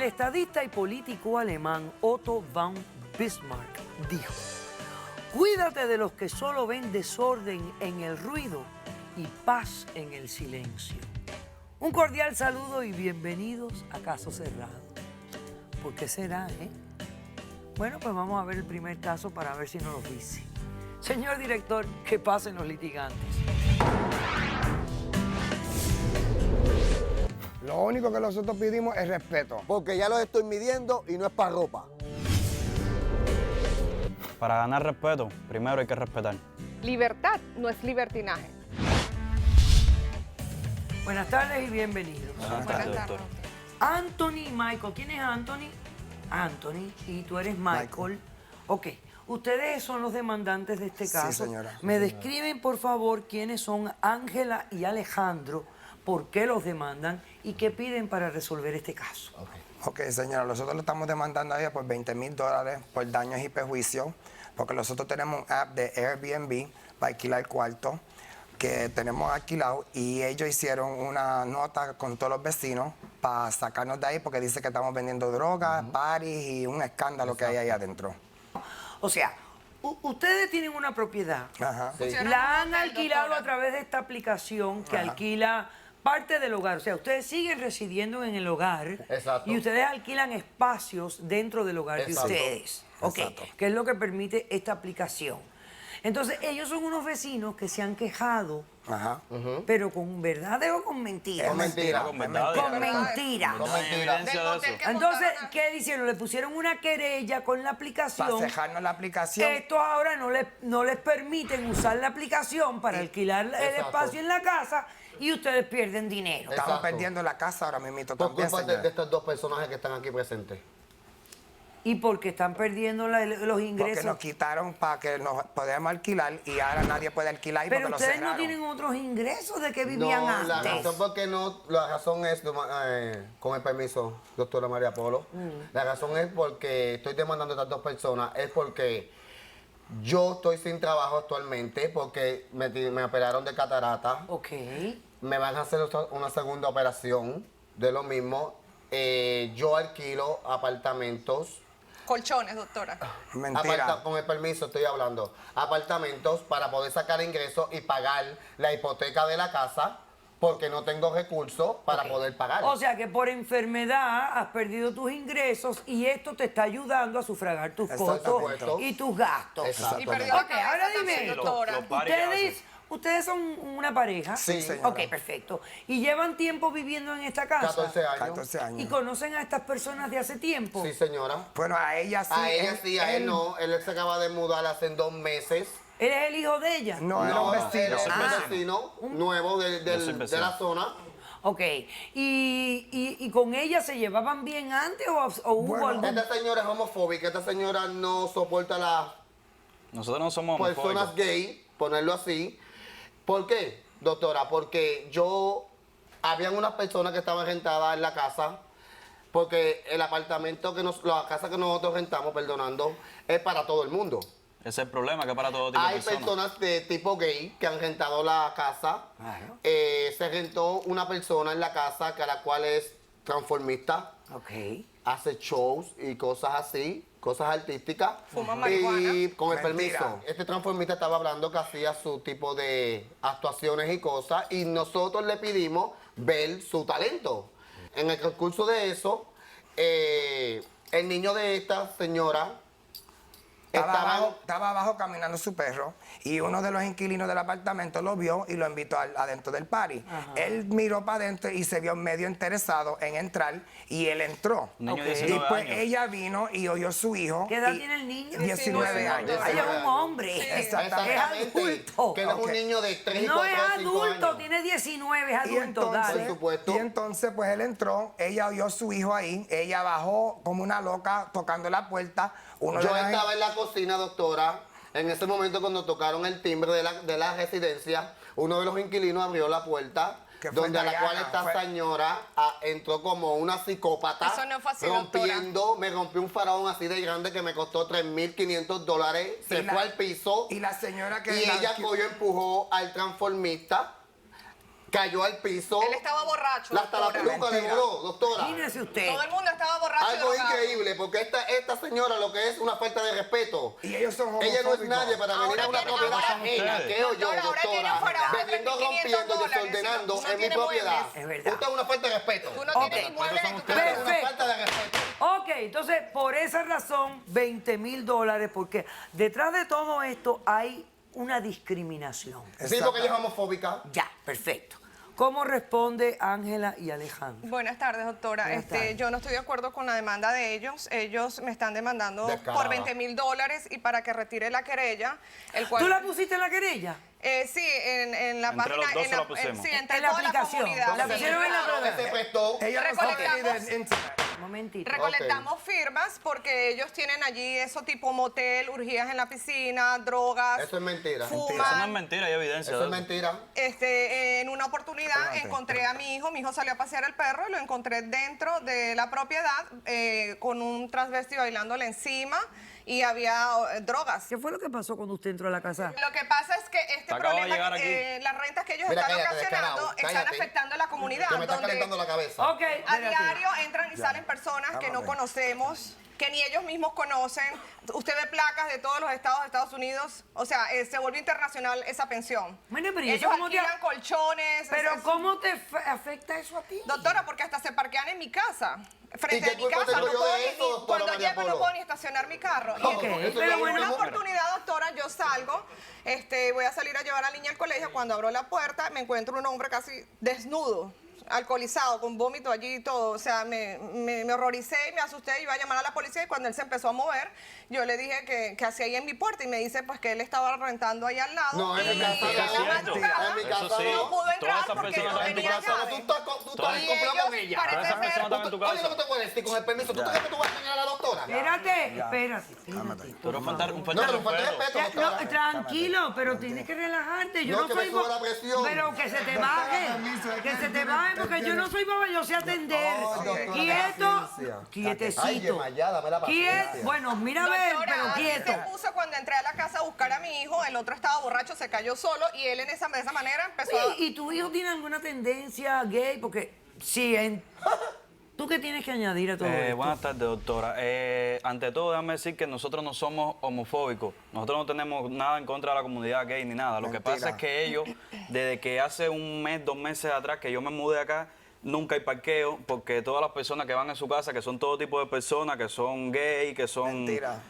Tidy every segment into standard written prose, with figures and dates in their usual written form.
El estadista y político alemán Otto von Bismarck dijo: cuídate de los que solo ven desorden en el ruido y paz en el silencio. Un cordial saludo y bienvenidos a Caso Cerrado. ¿Por qué será, Bueno, pues vamos a ver el primer caso para ver si nos lo dice. Señor director, que pasen los litigantes. Lo único que nosotros pedimos es respeto. Porque ya los estoy midiendo y no es para ropa. Para ganar respeto, primero hay que respetar. Libertad no es libertinaje. Buenas tardes y bienvenidos. Buenas tardes, doctor. Anthony y Michael. ¿Quién es Anthony? Anthony, y tú eres Michael. Ok. Ustedes son los demandantes de este caso. Sí, señora. Me describen, por favor, quiénes son Ángela y Alejandro, por qué los demandan y qué piden para resolver este caso. Ok, señora, nosotros lo estamos demandando a ella por $20,000 por daños y perjuicios, porque nosotros tenemos un app de Airbnb para alquilar cuarto que tenemos alquilado y ellos hicieron una nota con todos los vecinos para sacarnos de ahí porque dice que estamos vendiendo drogas, parties y un escándalo que hay ahí adentro. O sea, ustedes tienen una propiedad. Ajá. Sí. La han alquilado a través de esta aplicación que alquila parte del hogar. O sea, ustedes siguen residiendo en el hogar. Exacto. Y ustedes alquilan espacios dentro del hogar Exacto. de ustedes. Ok, Exacto. que es lo que permite esta aplicación. Entonces, ellos son unos vecinos que se han quejado, Ajá. pero con verdad o con mentira. Con mentira. Con Es verdad. Con mentira. Con No hay mentira. evidencia de eso. Entonces, ¿qué hicieron? Le pusieron una querella con la aplicación. Para cejarnos la aplicación. Estos ahora no les permiten usar la aplicación para alquilar el Exacto. espacio en la casa y ustedes pierden dinero. Estamos Exacto. perdiendo la casa ahora mismo Por también, culpa de señora. estos dos personajes que están aquí presentes. Y porque están perdiendo los Porque ingresos. nos quitaron para que nos podamos alquilar y ahora nadie puede alquilar y Pero porque lo ustedes no cerraron. tienen otros ingresos de que vivían No, la antes. razón por qué no, la razón es, con el permiso, doctora María Polo, la razón es porque estoy demandando a estas dos personas, es porque yo estoy sin trabajo actualmente, porque me operaron de catarata, Ok. me van a hacer una segunda operación de lo mismo, yo alquilo apartamentos. Colchones, doctora. Mentira. Con el permiso estoy hablando. Apartamentos para poder sacar ingresos y pagar la hipoteca de la casa porque no tengo recursos para Ok. poder pagar. O sea que por enfermedad has perdido tus ingresos y esto te está ayudando a sufragar tus Exacto. costos y tus gastos. Exacto. Y perdió la Ok, cabeza ahora también, dime, doctora. los pares que ustedes son una pareja. Sí, señora. Ok, perfecto. ¿Y llevan tiempo viviendo en esta casa? 14 años. 14 ¿Y años. conocen a estas personas de hace tiempo? Sí, señora. Bueno, a ella sí. A ella sí, a él no. Él se acaba de mudar hace 2 meses. ¿Él es el hijo de ella? No, era un vecino. Él es un Ah. vecino nuevo soy de vecino. la zona. Ok. ¿Y con ella se llevaban bien antes o hubo Bueno, algún... Esta señora es homofóbica. Esta señora no soporta las Nosotros no somos personas homofóbicos. gay, ponerlo así. ¿Por qué, doctora? Porque habían unas personas que estaban rentadas en la casa, porque el apartamento la casa que nosotros rentamos, perdonando, es para todo el mundo. Ese es el problema, que para todo tipo de Hay personas. personas de tipo gay que han rentado la casa. Claro. Se rentó una persona en la casa que a la cual es transformista, Ok. hace shows y cosas así, cosas artísticas. Fuma Y marihuana. con el Mentira. permiso, este transformista estaba hablando que hacía su tipo de actuaciones y cosas y nosotros le pedimos ver su talento. En el concurso de eso, el niño de esta señora Estaba abajo caminando su perro y uno de los inquilinos del apartamento lo vio y lo invitó adentro del party. Él miró para adentro y se vio medio interesado en entrar y él entró. Un niño Ok. de Y 19 pues años. ella vino y oyó su hijo. ¿Qué edad y- tiene el niño? 19 años. Ay, es un hombre. Exactamente. Es adulto. Que no es Ok. un niño de 3 y No 4 es o 5 adulto, años. tiene 19, es Y adulto, Por dale. supuesto. y entonces, pues él entró, ella oyó su hijo ahí, ella bajó como una loca tocando la puerta. Yo estaba en la cocina, doctora. En ese momento, cuando tocaron el timbre de la residencia, uno de los inquilinos abrió la puerta, Que fue donde a la Diana, cual esta fue- señora entró como una psicópata. Eso no fue así, me rompió un faraón así de grande que me costó $3,500. Se Y la- fue al piso Y la señora que... y ella cogió, empujó al transformista. cayó al piso. Él estaba borracho, Hasta la doctora. peluca le voló, doctora. Imagínese usted. Todo el mundo estaba borracho. y Algo drogado. increíble, porque esta señora lo que es una falta de respeto. Y ellos son Ella no es homofóbicos. nadie para venir a una Ahora propiedad tiene- ajena, ahora- creo yo, Doctora, ahora tiene doctora, un faraón de veniendo, 3.500 rompiendo, dólares, desordenando si no en mi tiene propiedad. muebles. Es verdad. Usted es una falta de respeto. Tú no Ok. tienes inmuebles en tu Usted casa. es una Perfecto. falta de respeto. Ok, entonces por esa razón, $20,000, porque detrás de todo esto hay una discriminación. Sí, porque ella es homofóbica. Ya, perfecto. ¿Cómo responde Ángela y Alejandro? Buenas tardes, doctora. Buenas tardes. Yo no estoy de acuerdo con la demanda de ellos. Ellos me están demandando Descarada. por $20,000 y para que retire la querella. El cual, ¿Tú la pusiste en la querella? Sí, en la Entre página. los dos en se la la, pusimos. sí, entre En la toda aplicación. comunidad. La Sí, pusieron en la claro. prueba. Se prestó. Ella no Recolectamos. sabe de internet. Un momentito. Recolectamos firmas porque ellos tienen allí eso tipo motel, urgías en la piscina, drogas. Eso es mentira. Fuman. Eso no es mentira, hay evidencia. Eso de es mentira. En una oportunidad encontré a mi hijo salió a pasear el perro y lo encontré dentro de la propiedad con un transvesti bailándole encima y había drogas. ¿Qué fue lo que pasó cuando usted entró a la casa? Lo que pasa es que este Acaba de problema, llegar aquí. las rentas que ellos Mira, están cállate, ocasionando descarado, están cállate. afectando a la comunidad. Que me está donde calentando la cabeza. Ok, a espérate. diario entran y salen personas que no conocemos, que ni ellos mismos conocen. Usted ve placas de todos los estados de Estados Unidos. O sea, se vuelve internacional esa pensión. Bueno, pero ¿y eso ellos cómo te- alquilan colchones. Pero es- ¿cómo te afecta eso a ti? Doctora, porque hasta se parquean en mi casa. Frente ¿Y qué a mi culpa casa. tengo No yo puedo de eso, ni, doctora cuando María llego no Polo? puedo ni estacionar mi carro. Y Ok, en pero en bueno. una oportunidad, doctora, yo salgo, voy a salir a llevar a la niña al colegio. Cuando abro la puerta, me encuentro un hombre casi desnudo, alcoholizado, con vómito allí y todo. O sea, me horroricé y me asusté. Iba a llamar a la policía y cuando él se empezó a mover, yo le dije que hacía ahí en mi puerta y me dice pues que él estaba rentando ahí al lado. No, en mi y casa en la no. madrugada En mi Eso casa sí. no pudo Todas entrar esas porque personas no están en tu tenía casa, llave. tú estás Y comprando con ellos ella. parece Todas esas ser- personas están en tu Oye, lo que casa. te puedo decir, con el permiso, ¿tú crees que tú vas a engañar a la doctora? Espérate. Pero un falta de No, pero falta de respeto, Ya, doctora. no, tranquilo, pero tienes que relajarte. Yo No, no, que me soy suba bo- la presión. Pero que se te baje. Que se te baje porque yo no soy boba, yo sé atender. doctora, Quieto. paciencia. Ay, Quietecito. Yemayá, dame la paciencia. Bueno, mira a ver, Doctora, pero así quieto. se puso cuando entré a la casa a buscar a mi hijo, el otro estaba borracho, se cayó solo y él de esa manera empezó Oye, ¿y tu hijo tiene alguna tendencia gay? Porque sí, ¿tú qué tienes que añadir a todo esto? Buenas tardes, doctora. Ante todo, déjame decir que nosotros no somos homofóbicos. Nosotros no tenemos nada en contra de la comunidad gay ni nada. Lo que Mentira. pasa es que ellos, desde que hace un mes, 2 meses atrás, que yo me mudé acá, nunca hay parqueo, porque todas las personas que van a su casa, que son todo tipo de personas, que son gay, que son... Mentira.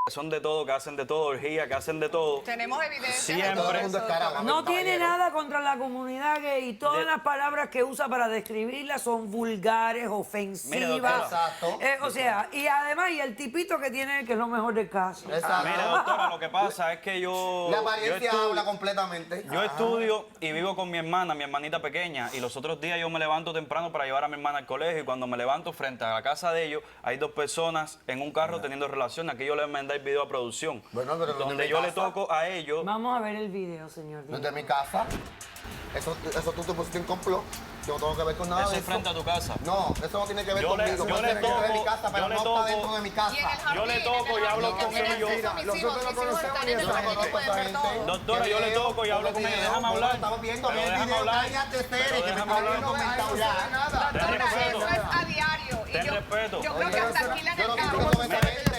que son de todo, que hacen de todo, orgía, que hacen de todo. Tenemos evidencia. Siempre. Todo el mundo es cara, No tiene caballero. nada contra la comunidad gay y todas De- las palabras que usa para describirla son vulgares, Mire, ofensivas. doctora. Exacto. O sea, y además, y el tipito que tiene, que es lo mejor del caso. Exacto. Mire, doctora, lo que pasa es que yo... La yo apariencia estudio- habla completamente. Yo estudio y vivo con mi hermana, mi hermanita pequeña, y los otros días yo me levanto temprano para llevar a mi hermana al colegio, y cuando me levanto frente a la casa de ellos, hay 2 personas en un carro teniendo relaciones. Aquí yo les mandé el video a producción, Bueno, pero no donde de mi yo le casa. toco a ellos. Vamos a ver el video, señor. No es de mi casa. Eso tú te pusiste en complot. Yo no tengo que ver con nada Eso de es frente a tu casa. No, eso no tiene que ver Yo le- conmigo. yo Puede le ser dentro de mi toco- casa, pero yo le no toco- está dentro de mi casa. Y en el jardín, Yo le toco en el y hablo jardín, con que tienen ellos. acceso a mis hijos, Nosotros no mis hijos conocemos están ni en el esa jardín y gente. pueden ver todo. Doctora, yo le toco y hablo con ellos. Déjame hablar. Estamos viendo, Pero ve el déjame video, hablar. cállate, Tere, Pero que me déjame está hablar. viendo mentado ya. Ten Doctora, respeto. eso es a diario. Y Ten yo, respeto. yo creo que hasta alquilan Yo el no carro. conozco a esa gente.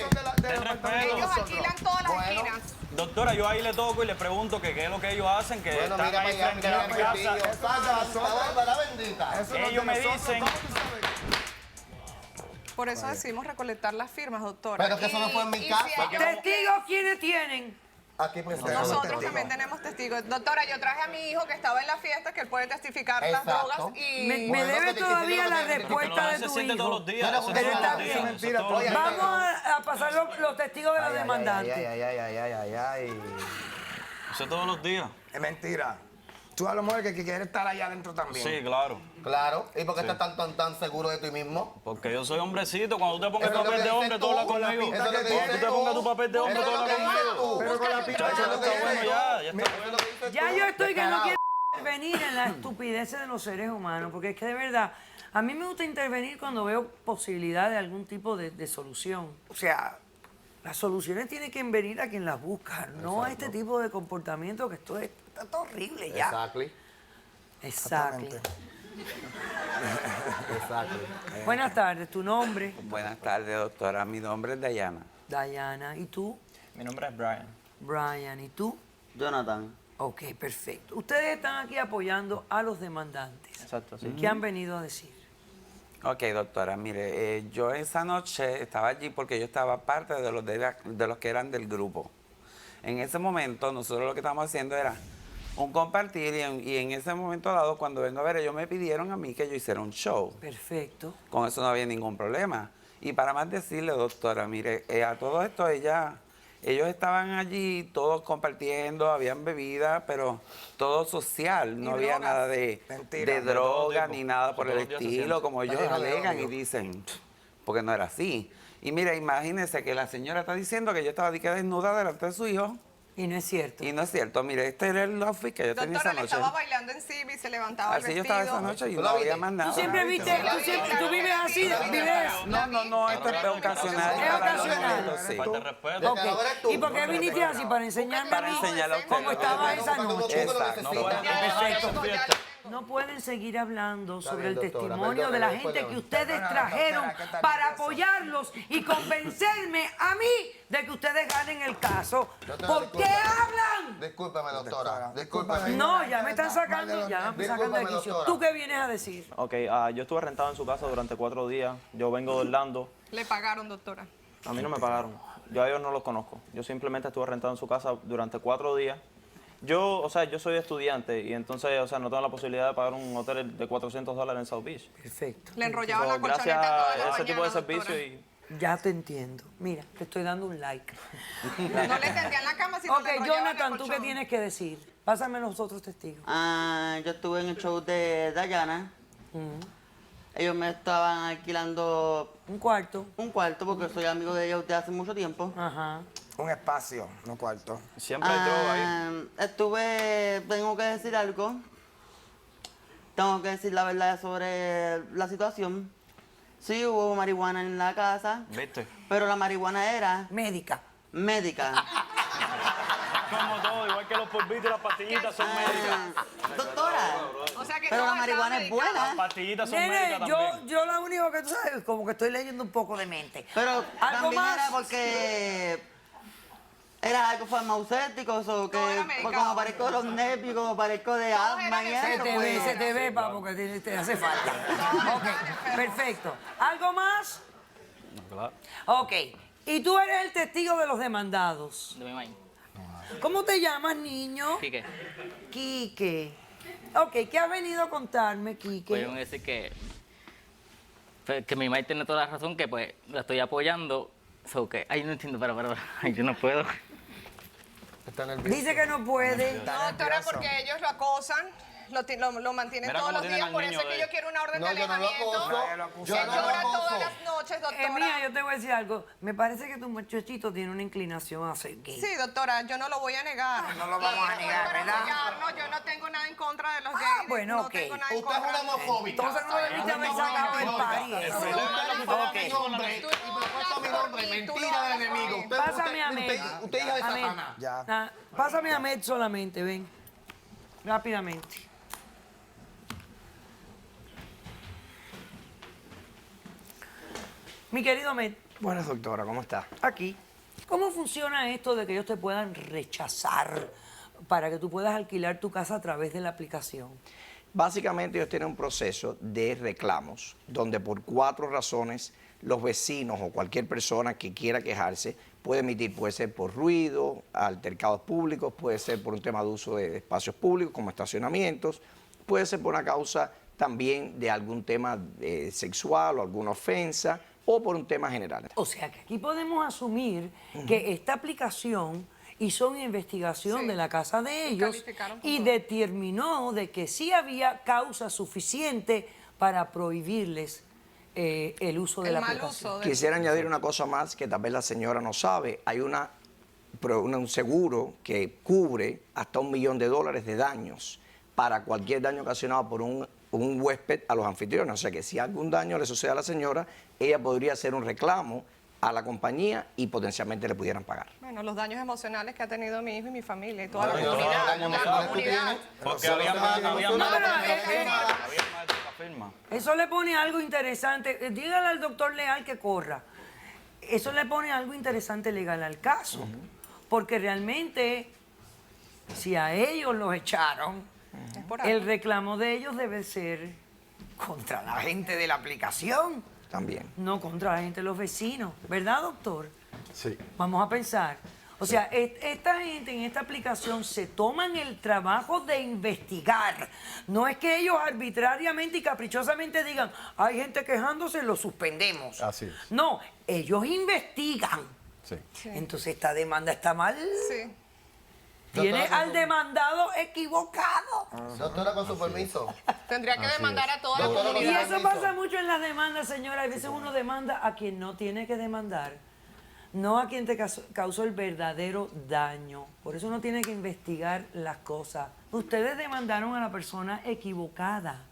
Ten respeto. Ellos alquilan todas las Bueno. esquinas. Doctora, yo ahí le toco y le pregunto que qué es lo que ellos hacen, que Bueno, están mira para ahí allá, frente mira a mi para allá. casa. Esa bárbara bendita. Ellos me dicen... Por eso decidimos recolectar las firmas, doctora. Pero que eso no fue en mi y casa. si- ¿Testigos quiénes tienen? Aquí presente. Nosotros también tenemos testigos. Doctora, yo traje a mi hijo que estaba en la fiesta, que él puede testificar las Exacto. drogas y... Me Bueno, debe que todavía te- la que te- Porque respuesta no de se tu siente todos hijo. los días. Pero eso es pero todos está los bien. días, Mentira, eso es todos los oye, días. Vamos a pasar los testigos de los demandantes. Ay. Eso es todos los días. Es mentira. Tú a lo mejor que quieres estar allá adentro también. Sí, claro. Claro. ¿Y por qué estás tan seguro de ti mismo? Porque yo soy hombrecito. Cuando tú te pongas Eso el es lo papel que de dices hombre, tú, tú hablas con la conmigo. pinta Eso es lo que Cuando dices tú te pongas tu papel de hombre, Eso tú es lo hablas que dices conmigo. tú. Pero con la pinta Chacho, Eso es eso lo que está bueno dices ya. tú. Ya está Eso es lo que dices Ya tú. yo estoy que no Descarado. quiero intervenir en las estupideces de los seres humanos, porque es que de verdad, a mí me gusta intervenir cuando veo posibilidad de algún tipo de solución. O sea, las soluciones tienen que venir a quien las busca, no a este tipo de comportamiento que esto está horrible ya. Exactly. Exactly. Exactamente. Exacto. Buenas tardes, ¿tu nombre? Buenas tardes, doctora. Mi nombre es Dayana. Diana. ¿Y tú? Mi nombre es Brian. Brian. ¿Y tú? Jonathan. Ok, perfecto. Ustedes están aquí apoyando a los demandantes. Exacto, sí. ¿Qué han venido a decir? Ok, doctora, mire, yo esa noche estaba allí porque yo estaba parte de los que eran del grupo. En ese momento, nosotros lo que estábamos haciendo era un compartir y en ese momento dado, cuando vengo a ver, ellos me pidieron a mí que yo hiciera un show. Perfecto. Con eso no había ningún problema. Y para más decirle, doctora, mire, a todo esto ellos estaban allí todos compartiendo, habían bebida, pero todo social, no había drogas. nada de Mentira. droga tipo. ni nada por Todos el los días se estilo, siente. como ellos Está lleno de alegan y odio. dicen, porque no era así. Y mira, imagínense que la señora está diciendo que yo estaba desnuda delante de su hijo. Y no es cierto. Y no es cierto, mire, este era el outfit que yo tenía Doctora, esa le noche. estaba bailando encima y se levantaba el Así yo vestido. estaba esa noche y ¿Tú no la había viste? más nada. Tú siempre viste, tú vives así, vives. No, esto es ocasional. Es ocasional. Sí. Falta de respeto. Ok. ¿Y por qué viniste así? Para enseñarme a Para mí enseñarle a usted. cómo estaba esa noche. Exacto. No pueden Perfecto. trabajar en fiesta. No pueden seguir hablando Está sobre el bien, doctora, testimonio de la perdóneme, gente que perdóneme. ustedes Perdóname, trajeron doctora, ¿qué tal para es eso? apoyarlos y convencerme a mí de que ustedes ganen el caso. Doctora, ¿Por qué disculpe. hablan? Discúlpame, doctora. Doctora, Discúlpame. No, ya me están sacando, ya me están sacando de Discúlpame, quicio. doctora. ¿Tú qué vienes a decir? Ok, yo estuve rentado en su casa durante 4 días. Yo vengo de Orlando. Le pagaron, doctora. A mí no me pagaron. Yo a ellos no los conozco. Yo simplemente estuve rentado en su casa durante 4 días. Yo soy estudiante y entonces, no tengo la posibilidad de pagar un hotel de $400 en South Beach. Perfecto. Le enrollaban la So, gracias colchoneta toda a la ese tipo de mañana, servicio doctora. y Ya te entiendo. Mira, te estoy dando un like. No le tendían la cama, sino Ok, le enrollaban el Jonathan, ¿tú qué colchón. tienes que decir? Pásame los otros testigos. Yo estuve en el show de Dayana. Ellos me estaban alquilando Un cuarto. un cuarto porque soy amigo de ellos desde hace mucho tiempo. Ajá. Un espacio, no cuarto. Siempre hay droga ahí. Tengo que decir algo. Tengo que decir la verdad sobre la situación. Sí, hubo marihuana en la casa, ¿Viste? pero la marihuana era Médica. médica. Como todo, igual que los polvitos y las pastillitas son médicas. Doctora, O sea que pero la todos marihuana es estaban medicados. buena. Las pastillitas son Nene, médicas también. yo lo único que tú sabes, como que estoy leyendo un poco de mente. Pero ¿Algo también más? era porque era algo farmacéutico, o Todo que era pues, medicado. como parezco de los nervios, como parezco de Todos asma y eran Se eso, te ve, pues. se te ve, papo, que te hace falta. Ok, perfecto. ¿Algo más? Claro. Ok. Y tú eres el testigo de los demandados. De mi mamá. ¿Cómo te llamas, niño? Quique, Quique. Ok, ¿qué has venido a contarme, pues yo Quique? voy a decir que mi mamá tiene toda la razón, que pues la estoy apoyando. So que, ay, no entiendo, pero, ay, yo no puedo. Está nervioso. Dice que no puede. No, doctora, porque ellos lo acosan, lo mantienen Mira todos cómo los tienen días, al por eso niño es que de- yo quiero una orden No, de yo no lo alejamiento. acoso. Nadie lo acusa. Él Yo no lo llora todas acoso. las noches, doctora. Mía, yo te voy a decir algo. Me parece que tu muchachito tiene una inclinación a ser gay. Sí, doctora, yo no lo voy a negar. No lo vamos a Y negar, para ¿verdad? apoyarnos, yo no tengo nada en contra de los gays. bueno, no ok. tengo nada en Usted es contra. una homofóbica. Entonces no debiste haber sacado el party. Usted Ok. mi nombre y me ha puesto mi nombre. Mentira del enemigo. Pásame a Med. Usted hija de A Med. Satanás. Ya. Ah, pásame a Med solamente, ven. Rápidamente. Mi querido Med, Buenas, doctora, ¿cómo está? aquí. ¿Cómo funciona esto de que ellos te puedan rechazar para que tú puedas alquilar tu casa a través de la aplicación? Básicamente ellos tienen un proceso de reclamos, donde por 4 razones los vecinos o cualquier persona que quiera quejarse puede emitir, puede ser por ruido, altercados públicos, puede ser por un tema de uso de espacios públicos como estacionamientos, puede ser por una causa también de algún tema sexual o alguna ofensa o por un tema general. O sea que aquí podemos asumir que esta aplicación hizo una investigación Sí. de la casa de ellos Calificaron por y todo. determinó de que sí había causa suficiente para prohibirles el uso de El la mal aplicación. uso de Quisiera añadir una cosa más que tal vez la señora no sabe. Hay un seguro que cubre hasta $1 millón de daños para cualquier daño ocasionado por un huésped a los anfitriones. O sea que si algún daño le sucede a la señora, ella podría hacer un reclamo a la compañía y potencialmente le pudieran pagar. Bueno, los daños emocionales que ha tenido mi hijo y mi familia y toda la Bueno, comunidad. los daños emocionales que tú tienes. Porque había más de esa firma. Eso le pone algo interesante. Dígale al doctor legal que corra. Eso le pone algo interesante legal al caso. Porque realmente, si a ellos los echaron, Es por algo. el reclamo de ellos debe ser contra la gente de la aplicación, También. no contra la gente de los vecinos. ¿Verdad, doctor? Sí. Vamos a pensar. O sea, esta gente en esta aplicación se toman el trabajo de investigar. No es que ellos arbitrariamente y caprichosamente digan, hay gente quejándose, lo suspendemos. Así es. No, ellos investigan. Sí. Entonces esta demanda está mal. Sí. Tiene Doctora, al demandado equivocado. Doctora, con su permiso. Tendría que demandar a toda la Doctora, Y comunidad. eso pasa mucho en las demandas, señora. A veces uno demanda a quien no tiene que demandar, no a quien te causó el verdadero daño. Por eso uno tiene que investigar las cosas. Ustedes demandaron a la persona equivocada.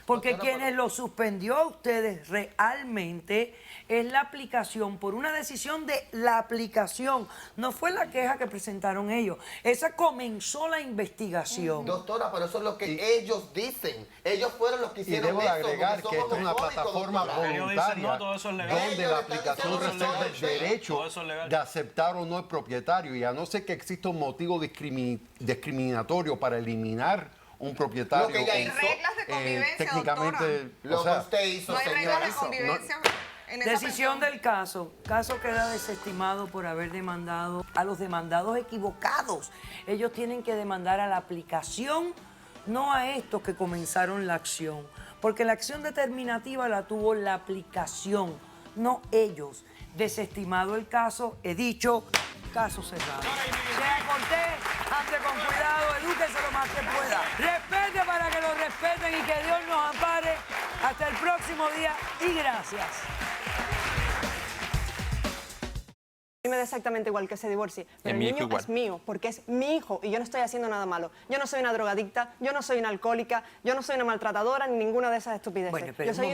Porque Doctora, quienes lo suspendió a ustedes realmente es la aplicación, por una decisión de la aplicación. No fue la queja que presentaron ellos. Esa comenzó la investigación. Doctora, pero eso es lo que ellos dicen. Ellos fueron los que Y hicieron debo de eso. agregar porque que esta es una somos mejores plataforma como nosotros. Ellos dicen, voluntaria no, todo eso es legal. donde Ellos la están aplicación diciendo reserva todo el eso es legal. derecho Todo eso es legal. de aceptar o no el propietario y a no ser que exista un motivo discriminatorio para eliminar un propietario. Lo que ya Hay hizo, reglas de convivencia, técnicamente, Lo o que sea, usted hizo, No hay reglas señora. de convivencia en esa Decisión pensión. del caso. Caso queda desestimado por haber demandado a los demandados equivocados. Ellos tienen que demandar a la aplicación, no a estos que comenzaron la acción. Porque la acción determinativa la tuvo la aplicación, no ellos. Desestimado el caso, he dicho, caso cerrado. Sea cortés, ande con cuidado, edúquese lo más que pueda. Respete para que lo respeten y que Dios nos ampare. Hasta el próximo día y gracias. A mí me da exactamente igual que se divorcie, pero el niño es mío, porque es mi hijo y yo no estoy haciendo nada malo. Yo no soy una drogadicta, yo no soy una alcohólica, yo no soy una maltratadora ni ninguna de esas estupideces. Bueno, pero Yo un soy una